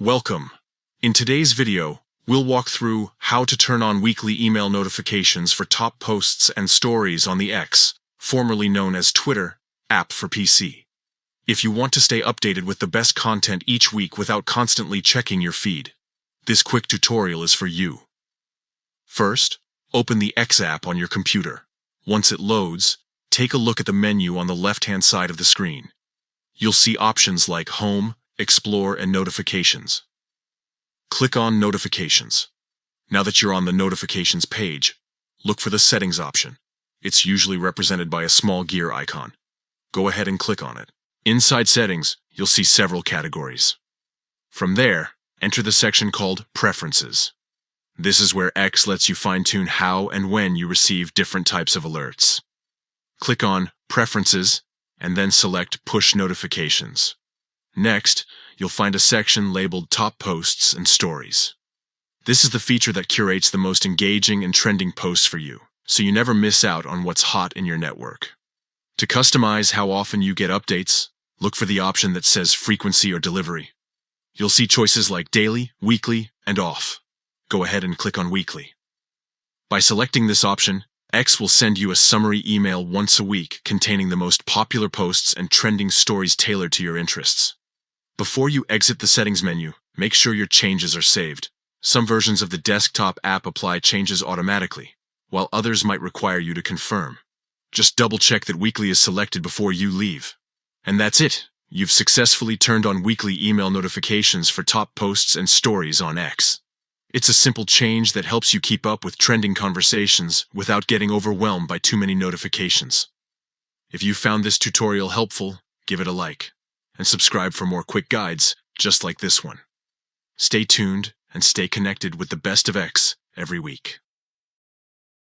Welcome. In today's video, we'll walk through how to turn on weekly email notifications for top posts and stories on the X, formerly known as Twitter, app for PC. If you want to stay updated with the best content each week without constantly checking your feed, this quick tutorial is for you. First, open the X app on your computer. Once it loads, take a look at the menu on the left-hand side of the screen. You'll see options like Home, Explore, and Notifications. Click on Notifications. Now that you're on the Notifications page, look for the Settings option. It's usually represented by a small gear icon. Go ahead and click on it. Inside Settings, you'll see several categories. From there, enter the section called Preferences. This is where X lets you fine-tune how and when you receive different types of alerts. Click on Preferences, and then select Push Notifications. Next, you'll find a section labeled Top Posts and Stories. This is the feature that curates the most engaging and trending posts for you, so you never miss out on what's hot in your network. To customize how often you get updates, look for the option that says Frequency or Delivery. You'll see choices like Daily, Weekly, and Off. Go ahead and click on Weekly. By selecting this option, X will send you a summary email once a week containing the most popular posts and trending stories tailored to your interests. Before you exit the Settings menu, make sure your changes are saved. Some versions of the desktop app apply changes automatically, while others might require you to confirm. Just double-check that Weekly is selected before you leave. And that's it! You've successfully turned on weekly email notifications for top posts and stories on X. It's a simple change that helps you keep up with trending conversations without getting overwhelmed by too many notifications. If you found this tutorial helpful, give it a like, and subscribe for more quick guides just like this one. Stay tuned and stay connected with the best of X every week.